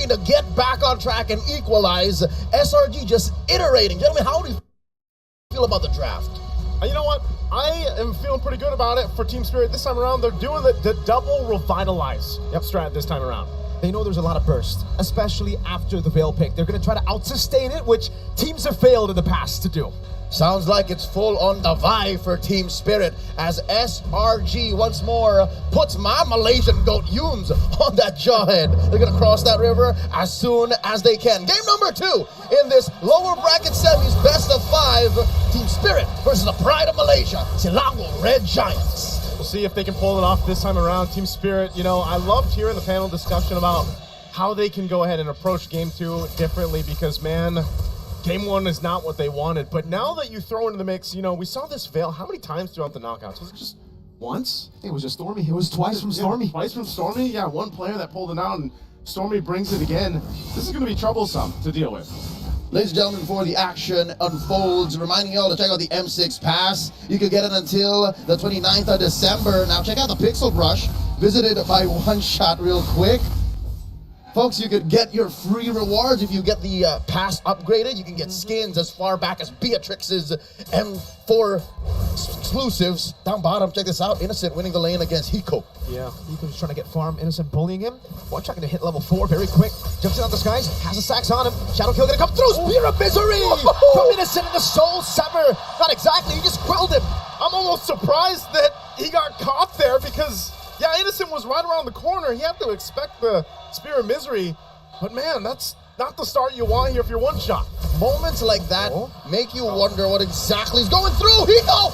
looking to get back on track and equalize. SRG just iterating. Gentlemen, how do you feel about the draft? You know what? I am feeling pretty good about it for Team Spirit this time around. They're doing the double revitalize strat this time around. They know there's a lot of burst, especially after the Veil pick. They're going to try to out-sustain it, which teams have failed in the past to do. Sounds like it's full on the vibe for Team Spirit as SRG once more puts my Malaysian goat Yums on that jawhead. They're going to cross that river as soon as they can. Game number 2 in this lower bracket semis, best of 5. Team Spirit versus the Pride of Malaysia, Selangor Red Giants. We'll see if they can pull it off this time around. Team Spirit, you know, I loved hearing the panel discussion about how they can go ahead and approach Game 2 differently because, man, Game 1 is not what they wanted. But now that you throw into the mix, you know, we saw this Veil how many times throughout the knockouts? Was it just once? It was just Stormy. It was twice from Stormy. Twice from Stormy? Yeah, one player that pulled it out, and Stormy brings it again. This is going to be troublesome to deal with. Ladies and gentlemen, before the action unfolds, reminding you all to check out the M6 Pass. You can get it until the 29th of December. Now check out the Pixel Brush. Visit it by one shot real quick. Folks, you could get your free rewards if you get the pass upgraded. You can get skins as far back as Beatrix's M4 exclusives. Down bottom, check this out. Innocent winning the lane against Hiko. Yeah, Hiko's trying to get farm. Innocent bullying him. One shot gonna hit level 4 very quick. Jumps in on the skies, has a sax on him. Shadow kill gonna come through. Spear of Misery from Innocent in the Soul Sever. Not exactly, he just grilled him. I'm almost surprised that he got caught there because, yeah, Innocent was right around the corner. He had to expect the Spear of Misery. But man, that's not the start you want here if you're one shot. Moments like that make you wonder what exactly is going through. Hiko!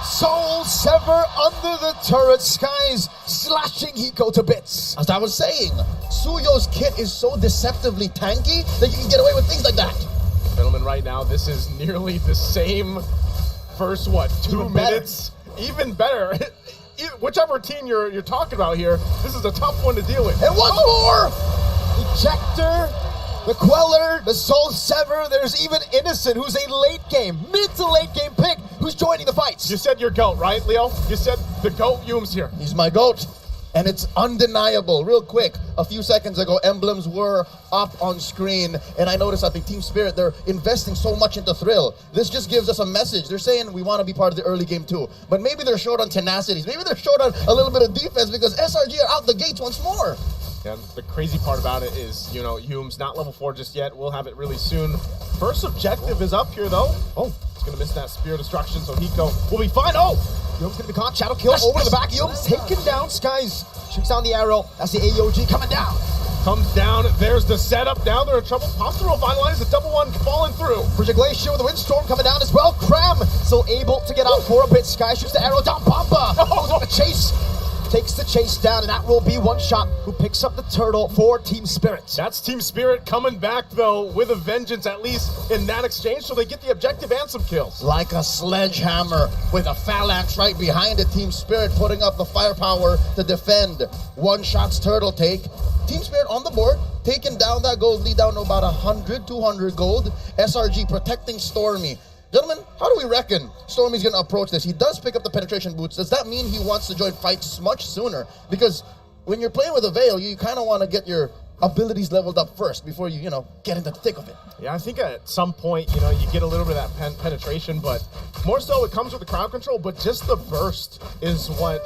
Soul Sever under the turret skies, slashing Hiko to bits. As I was saying, Suyo's kit is so deceptively tanky that you can get away with things like that. Gentlemen, right now, this is nearly the same first, 2 minutes? Even better. Whichever team you're talking about here, this is a tough one to deal with. And once more! Ejector, the Queller, the Soul Sever, there's even Innocent, who's a late game, mid to late game pick, who's joining the fights. You said your GOAT, right, Leo? You said the GOAT Yums here. He's my GOAT. And it's undeniable. Real quick, a few seconds ago, emblems were up on screen, and I noticed that the Team Spirit, they're investing so much into Thrill. This just gives us a message. They're saying we want to be part of the early game too, but maybe they're short on tenacities. Maybe they're short on a little bit of defense because SRG are out the gates once more. Yeah, the crazy part about it is, you know, Hume's not level 4 just yet. We'll have it really soon. First objective is up here, though. Oh, it's going to miss that Spear Destruction, so Hiko will be fine. Oh! Yum's going to be caught. Shadow kill over the back. Yum's taken down. Skies shoots down the arrow. That's the AOG coming down. Comes down. There's the setup. Now they're in trouble. Pops the revitalize. The double one falling through. Bridge Glacier with the windstorm coming down as well. Cram still able to get out for a bit. Sky shoots the arrow down. Bomba goes on the chase. Takes the chase down, and that will be one shot who picks up the turtle for Team Spirit. That's Team Spirit coming back, though, with a vengeance, at least in that exchange, so they get the objective and some kills. Like a sledgehammer with a phalanx right behind it. Team Spirit putting up the firepower to defend. One shot's turtle take. Team Spirit on the board, taking down that gold lead down to about 100, 200 gold. SRG protecting Stormy. Gentlemen, how do we reckon Stormy's going to approach this? He does pick up the penetration boots. Does that mean he wants to join fights much sooner? Because when you're playing with a Veil, you kind of want to get your abilities leveled up first before you get into the thick of it. Yeah, I think at some point, you get a little bit of that penetration, but more so it comes with the crowd control, but just the burst is what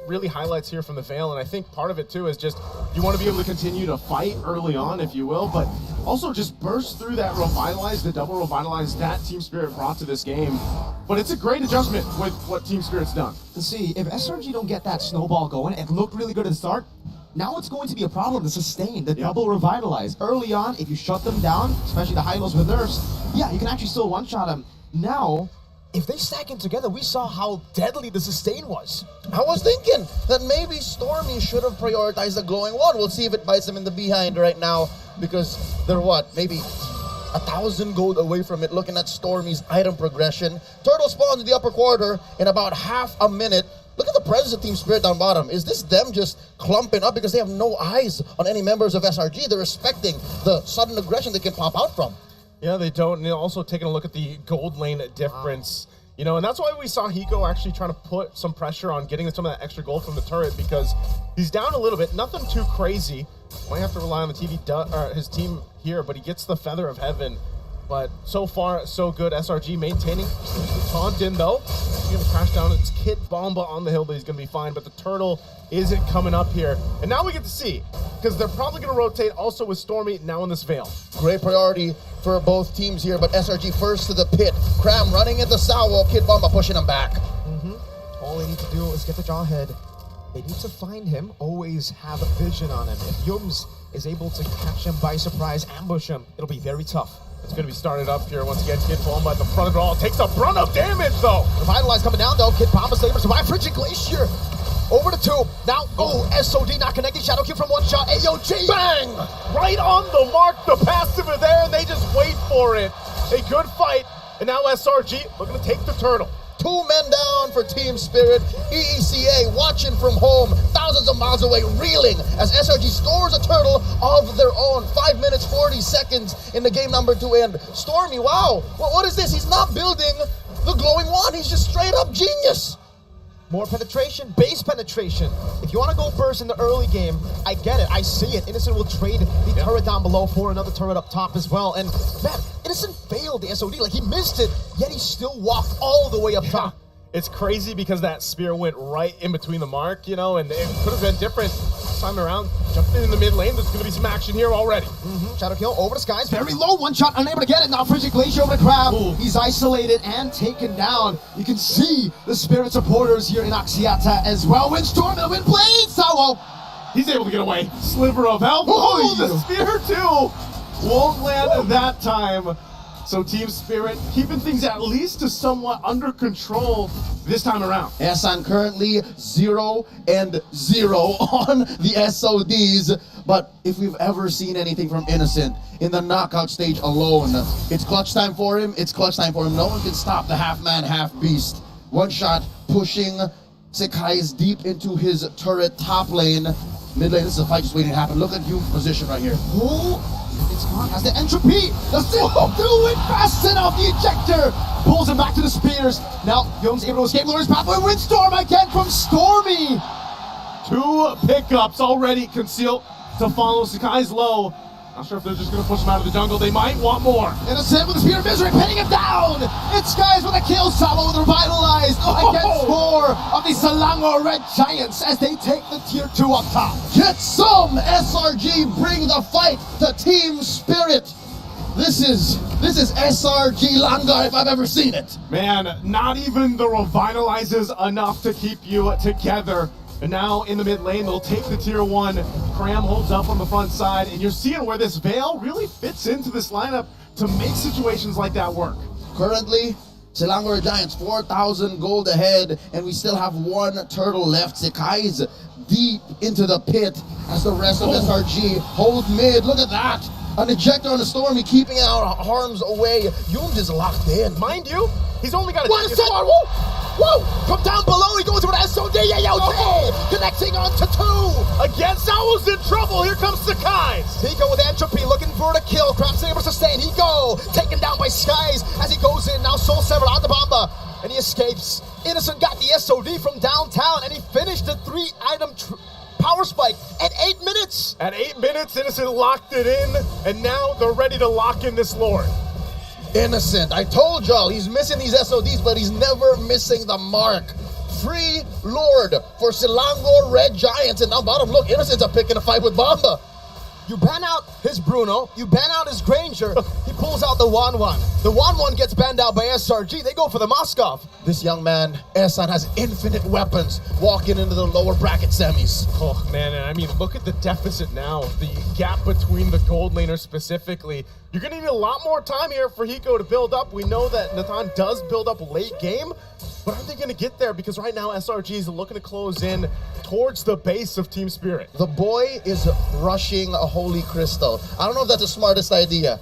really highlights here from the Veil, and I think part of it too is just you want to be able to continue to fight early on, if you will, but also just burst through that revitalize, the double revitalize that Team Spirit brought to this game. But it's a great adjustment with what Team Spirit's done. See, if SRG don't get that snowball going, it looked really good at the start. Now it's going to be a problem to sustain the double revitalize. Early on, if you shut them down, especially the high-lows with nerfs, yeah, you can actually still one-shot them. Now, if they stack in together, we saw how deadly the sustain was. I was thinking that maybe Stormy should have prioritized the glowing one. We'll see if it bites him in the behind right now, because they're maybe 1,000 gold away from it, looking at Stormy's item progression. Turtle spawns in the upper quarter in about half a minute. Look at the presence of Team Spirit down bottom. Is this them just clumping up because they have no eyes on any members of SRG? They're respecting the sudden aggression they can pop out from. Yeah, they don't. And also taking a look at the gold lane difference. You know, and that's why we saw Hiko actually trying to put some pressure on getting some of that extra gold from the turret, because he's down a little bit. Nothing too crazy. Might have to rely on his team here, but he gets the Feather of Heaven. But so far, so good. SRG maintaining the taunt in, though. He's going to crash down. It's Kid Bomba on the hill, but he's going to be fine. But the turtle isn't coming up here. And now we get to see, because they're probably going to rotate also with Stormy now in this Veil. Great priority for both teams here, but SRG first to the pit. Cram running into Salvo, Kid Bomba pushing him back. All they need to do is get the Jawhead. They need to find him, always have a vision on him. If Yums is able to catch him by surprise, ambush him, it'll be very tough. It's going to be started up here once again. Kid Bomba at the front of it all. Takes a brunt of damage, though. Revitalize coming down, though. Kid Bomba's able to survive. Frigid Glacier over the 2. Now, SOD not connecting. Shadow Kill from one shot. AOG. Bang! Right on the mark. The passive are there, and they just wait for it. A good fight. And now SRG looking to take the turtle. 2 men down for Team Spirit. EECA watching from home, thousands of miles away, reeling as SRG scores a turtle of their own. 5 minutes, 40 seconds in the game number 2 end. Stormy, wow, what is this? He's not building the glowing wand. He's just straight up genius. More penetration, base penetration. If you want to go first in the early game, I get it. I see it. Innocent will trade the turret down below for another turret up top as well. And man, Innocent failed the SOD. Like, he missed it, yet he still walked all the way up top. It's crazy because that spear went right in between the mark, you know, and it could have been different this time around. Jumping in the mid lane, there's going to be some action here already. Shadow Kill over the skies. Very low, one shot, unable to get it. Now Frigid Glacier over the Crab. He's isolated and taken down. You can see the Spirit supporters here in Axiata as well. Windstorm and the Wind Blade. Sawo. He's able to get away. Sliver of health. Oh, the spear too. Won't land that time. So Team Spirit keeping things at least to somewhat under control this time around. Esan currently 0-0 on the SODs. But if we've ever seen anything from Innocent in the knockout stage alone, it's clutch time for him. It's clutch time for him. No one can stop the half-man, half-beast. One shot pushing Sekai's deep into his turret top lane. Mid lane, this is a fight just waiting to happen. Look at Hume's position right here. It's gone as the entropy. The Simple do it fast enough. The ejector pulls him back to the spears. Now Young's able to escape Lawrence pathway. Windstorm again from Stormy. 2 pickups already concealed to follow Sekai's low. Not sure if they're just going to push him out of the jungle. They might want more. Innocent with the Spear of Misery, pinning him down. It's Skies with a kill. Salo with Revitalized against 4 of the Selangor Red Giants as they take the tier 2 up top. Get some! SRG bring the fight to Team Spirit. This is SRG Langar if I've ever seen it. Man, not even the Revitalizes enough to keep you together. And now in the mid lane, they'll take the tier 1. Cram holds up on the front side, and you're seeing where this Veil really fits into this lineup to make situations like that work. Currently, Selangor Giants 4,000 gold ahead, and we still have 1 turtle left. Sekai's deep into the pit as the rest of SRG hold mid. Look at that. An ejector on the Stormy, keeping it out harm's away. Yums is locked in. Mind you, he's only got a One second. Whoa! From down below, he goes with an SOD. Connecting onto 2. Again, Sao's in trouble. Here comes Sekai's. Hiko with entropy, looking for the kill. Crab's able to sustain. Hiko taken down by Skies as he goes in. Now Soul Severed on the Bomba, and he escapes. Innocent got the SOD from downtown, and he finished the 3-item power spike at 8 minutes. At 8 minutes, Innocent locked it in, and now they're ready to lock in this Lord. Innocent, I told y'all, he's missing these SODs, but he's never missing the mark. Free Lord for Selangor Red Giants, and now bottom, look, Innocent's up picking a fight with Bomba. You ban out his Bruno, you ban out his Granger, he pulls out the 1-1. The 1-1 gets banned out by SRG, they go for the Moskov. This young man, Esan, has infinite weapons walking into the lower bracket semis. Oh, man, and I mean, look at the deficit now. The gap between the gold laners specifically. You're going to need a lot more time here for Hiko to build up. We know that Nathan does build up late game, but are they going to get there? Because right now, SRG is looking to close in towards the base of Team Spirit. The boy is rushing a Holy Crystal. I don't know if that's the smartest idea.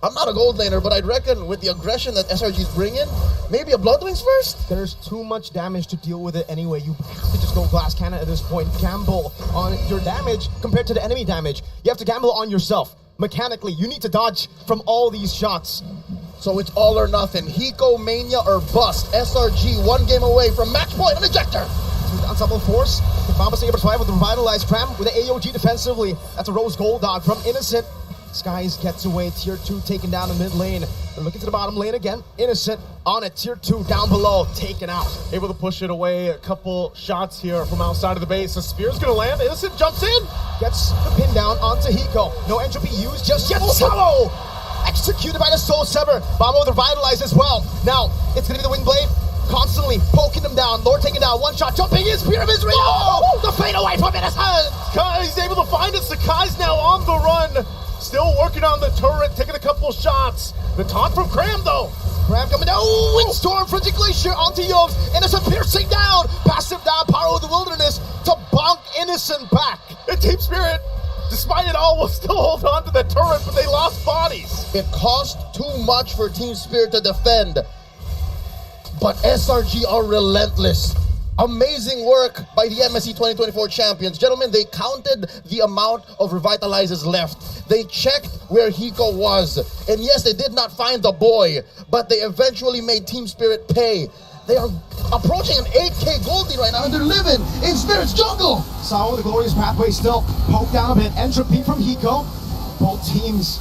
I'm not a gold laner, but I'd reckon with the aggression that SRG's bringing, maybe a Bloodwings first? There's too much damage to deal with it anyway. You have to just go glass cannon at this point. Gamble on your damage compared to the enemy damage. You have to gamble on yourself. Mechanically, you need to dodge from all these shots. So it's all or nothing. Hiko Mania or bust. SRG 1 game away from match point and ejector. Ensemble force. Bomba able to survive with the revitalized Cram with the AOG defensively. That's a Rose Gold Dog from Innocent. Skies gets away. Tier 2 taken down in mid lane. They're looking to the bottom lane again. Innocent on it. Tier 2 down below. Taken out. Able to push it away. A couple shots here from outside of the base. The spear's gonna land. Innocent jumps in. Gets the pin down onto Hiko. No entropy used just yet. Solo! Executed by the Soul Sever. Bomba with Revitalize as well. Now, it's gonna be the Wing Blade. Constantly poking them down. Lord taken down. One shot. Jumping in. Spear of Israel. Oh! The fade away from Innocent. He's able to find it. Sakai's now on the run. Still working on the turret. Taking a couple shots. The taunt from Cram though. Cram coming down. Oh, Windstorm, Frigid Glacier onto Yogs. Innocent piercing down. Passive down. Power of the Wilderness to bonk Innocent back. And Team Spirit, despite it all, will still hold on to the turret, but they lost bodies. It cost too much for Team Spirit to defend. But SRG are relentless. Amazing work by the MSC 2024 champions. Gentlemen, they counted the amount of revitalizers left. They checked where Hiko was. And yes, they did not find the boy, but they eventually made Team Spirit pay. They are approaching an 8K gold lead right now, and they're living in Spirit's jungle. Sao, the glorious pathway still poked down a bit. Entropy from Hiko. Both teams,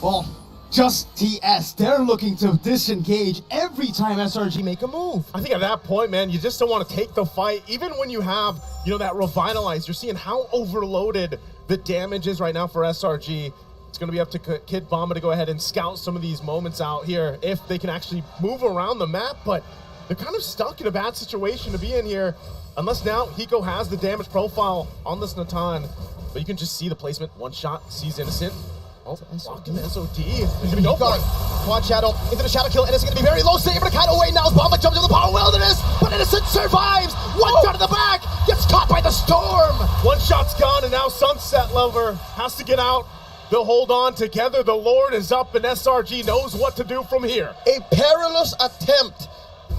well, just TS. They're looking to disengage every time SRG make a move. I think at that point, man, you just don't want to take the fight. Even when you have, that revitalize, you're seeing how overloaded the damage is right now for SRG. It's going to be up to Kid Bomba to go ahead and scout some of these moments out here if they can actually move around the map, but they're kind of stuck in a bad situation to be in here, unless now Hiko has the damage profile on this Natan. But you can just see the placement. One shot, sees Innocent. Oh, blocking the SOD. Go for it. Quad Shadow into the Shadow Kill, and it's going to be very low. Save it kind of way now as Bomba jumps into the Power Wilderness, but Innocent survives. One shot in the back, gets caught by the storm. One shot's gone, and now Sunset Lover has to get out. They'll hold on together. The Lord is up, and SRG knows what to do from here. A perilous attempt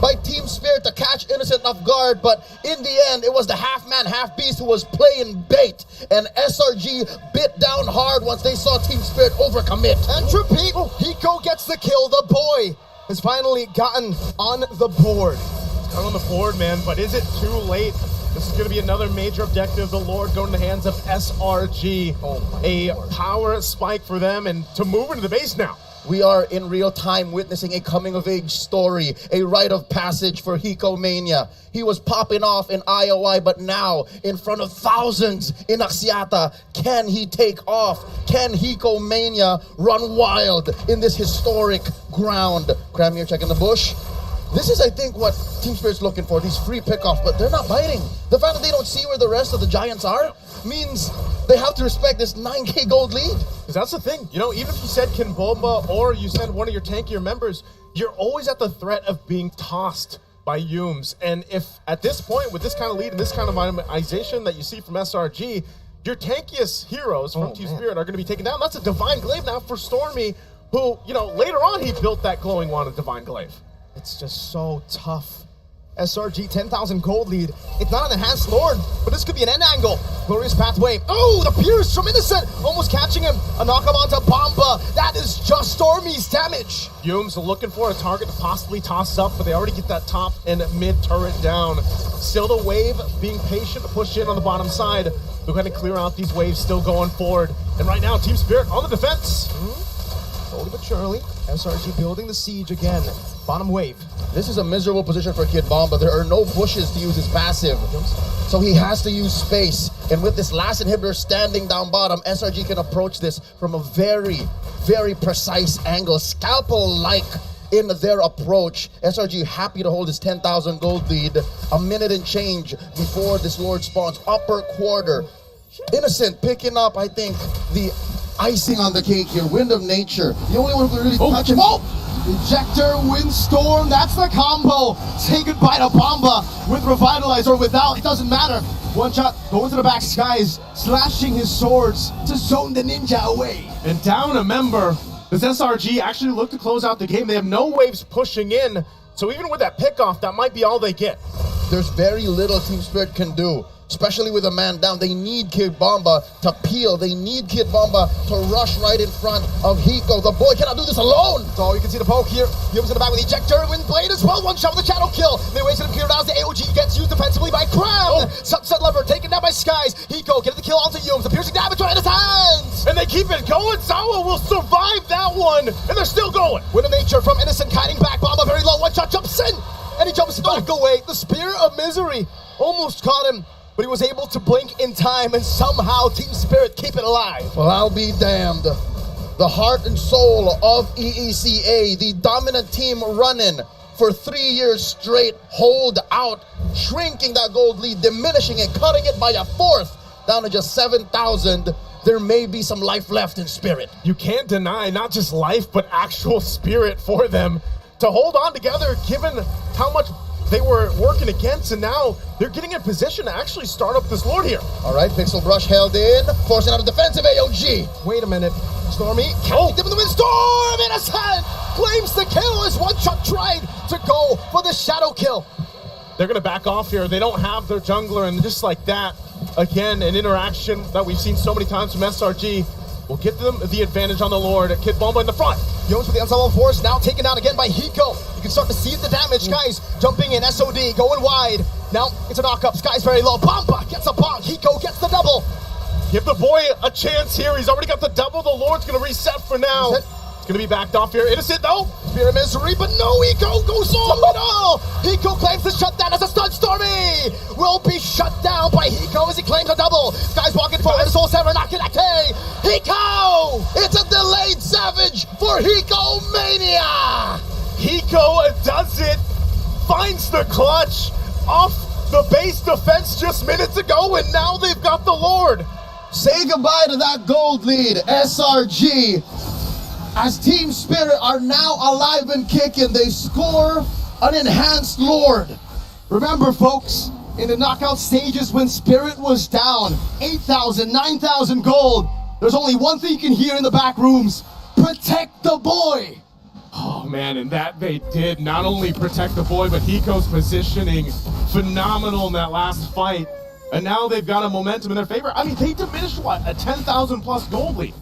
by Team Spirit to catch Innocent off guard, but in the end, it was the half-man, half-beast who was playing bait, and SRG bit down hard once they saw Team Spirit overcommit. Entropy, Hiko gets the kill. The boy has finally gotten on the board. It's got on the board, man, but is it too late? This is going to be another major objective. The Lord going in the hands of SRG. A power spike for them, and to move into the base now. We are in real time witnessing a coming-of-age story, a rite of passage for Hiko Mania. He was popping off in IOI, but now, in front of thousands in Axiata, can he take off? Can Hiko Mania run wild in this historic ground? Cram here checking the bush. This is, I think, what Team Spirit's looking for, these free pickoffs, but they're not biting. The fact that they don't see where the rest of the Giants are means they have to respect this 9K gold lead. Because that's the thing, even if you said Kinbomba or you send one of your tankier members, you're always at the threat of being tossed by Yums. And if at this point, with this kind of lead and this kind of itemization that you see from SRG, your tankiest heroes from Team Spirit are going to be taken down. That's a Divine Glaive now for Stormy, who, later on he built that glowing wand of Divine Glaive. It's just so tough. SRG 10,000 gold lead. It's not an enhanced Lord, but this could be an end angle. Glorious pathway. Oh, the Pierce from Innocent, almost catching him. A knockup onto Bomba. That is just Stormy's damage. Yums looking for a target to possibly toss up, but they already get that top and mid turret down. Still the wave being patient to push in on the bottom side. They're going to clear out these waves, still going forward. And right now, Team Spirit on the defense. Slowly but surely, SRG building the siege again. Bottom wave. This is a miserable position for Kid Bomba. There are no bushes to use his passive, so he has to use space. And with this last inhibitor standing down bottom, SRG can approach this from a very, very precise angle, scalpel-like in their approach. SRG happy to hold his 10,000 gold lead. A minute and change before this Lord spawns. Upper quarter. Innocent picking up, I think, the icing on the cake here. Wind of Nature. The only one who can really touch him. Ejector, Windstorm, that's the combo. Say goodbye to Bomba with Revitalize or without, it doesn't matter. One shot, going to the back, Skies slashing his swords to zone the ninja away. And down a member. Does SRG actually look to close out the game? They have no waves pushing in, so even with that pickoff, that might be all they get. There's very little Team Spirit can do. especially with a man down. They need Kid Bomba to peel. They need Kid Bomba to rush right in front of Hiko. The boy cannot do this alone. So you can see the poke here. He was in the back with ejector, wind blade as well. One shot with a shadow kill. They wasted him here. Now the AOG gets used defensively by Grabe. Sunset lever taken down by Skies. Hiko getting the kill onto Yums. The piercing damage right in his hands. And they keep it going. Sawa will survive that one. And they're still going. With a nature from Innocent kiting back. Bomba very low. One shot jumps in. And he jumps back away. The Spear of Misery almost caught him, but he was able to blink in time and somehow Team Spirit keep it alive. Well, I'll be damned. The heart and soul of EECA, the dominant team running for 3 years straight, hold out, shrinking that gold lead, diminishing it, cutting it by a fourth, down to just 7,000. There may be some life left in Spirit. You can't deny not just life, but actual spirit for them to hold on together, given how much they were working against, and now they're getting in position to actually start up this Lord here. All right, Pixel Brush held in, forcing out a defensive AOG. Wait a minute. Stormy casting them in the wind. Storm Innocent claims the kill as one shot tried to go for the shadow kill. They're going to back off here. They don't have their jungler, and just like that, again, an interaction that we've seen so many times from SRG will give them the advantage on the Lord. Kid Bomba in the front. Yones with the ensemble force, now taken down again by Hiko. You can start to see the damage. Guys jumping in, SOD going wide. Now it's a knock-up. Sky's very low. Bomba gets a bonk. Hiko gets the double. Give the boy a chance here. He's already got the double. The Lord's going to reset for now. It's going to be backed off here. Innocent though. Spear of Misery, but no, Hiko goes all in all. Hiko claims the shutdown as a stun. Stormy will be shut down by Hiko as he claims a double. Sky's walking forward. Soul Sever not connected. Hiko! It's a delayed savage for Hiko Mania! Hiko does it. Finds the clutch off the base defense just minutes ago, and now they've got the Lord. Say goodbye to that gold lead, SRG. As Team Spirit are now alive and kicking, they score an enhanced Lord. Remember, folks, in the knockout stages when Spirit was down, 8,000, 9,000 gold, there's only one thing you can hear in the back rooms: protect the boy. Oh man, and that they did. Not only protect the boy, but Hiko's positioning phenomenal in that last fight. And now they've got a momentum in their favor. I mean, they diminished what? A 10,000 plus gold lead.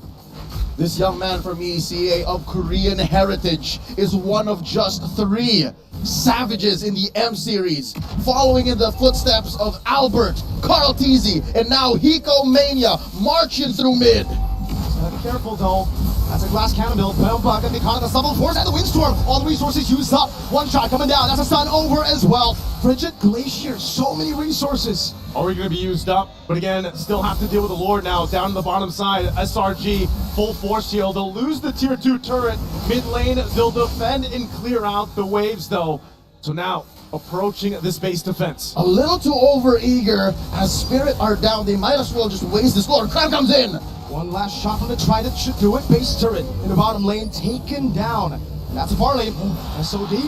This young man from ECA of Korean heritage is one of just 3 savages in the M series, following in the footsteps of Albert, Carl Teasy, and now Hiko Mania marching through mid. Be careful though. That's a glass cannon build. Bomba gonna be caught in the stumble force and the windstorm. All the resources used up. One shot coming down. That's a stun over as well. Frigid Glacier. So many resources. Already going to be used up, but again, still have to deal with the Lord now. Down to the bottom side, SRG, full force heal. They'll lose the tier 2 turret. Mid lane, they'll defend and clear out the waves though. So now, approaching this base defense. A little too over-eager. As Spirit are down, they might as well just waste this Lord. Crowd comes in. One last shot from the Trident should do it. Base turret in the bottom lane taken down. That's a far lane. SOD,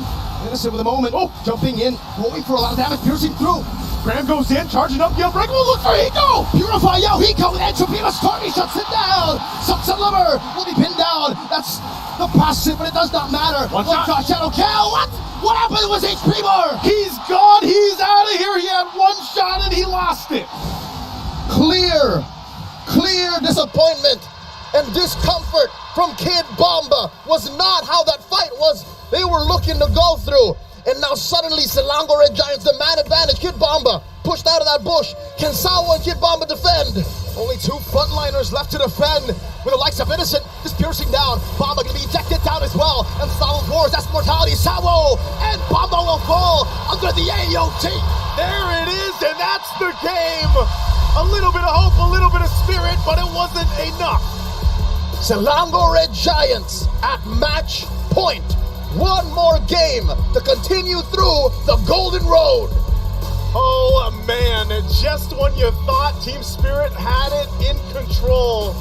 Innocent with a moment. Jumping in, going for a lot of damage, piercing through. Graham goes in, charging up the Unbreakable. Look for Hiko! Purify out Hiko with Entropy. Stormy shuts it down. Sunset Lover will be pinned down. That's the passive, but it does not matter. One shot. Shadow kill. What happened with HP bar? He's gone. He's out of here. He had 1 shot and he lost it. Clear disappointment and discomfort from Kid Bomba was not how that fight was they were looking to go through. And now suddenly Silango Red Giants, the man advantage. Kid Bomba pushed out of that bush. Can Sawa and Kid Bomba defend? Only 2 frontliners left to defend with the likes of Innocent just piercing down. Bomba gonna be ejected down as well. And Solid Wars, that's mortality. Sawo and Bomba will fall under the AOT. There it is, and that's the game. A little bit of hope, a little bit of spirit, but it wasn't enough. Silango Red Giants at match point. 1 more game to continue through the Golden Road. Oh man, just when you thought Team Spirit had it in control.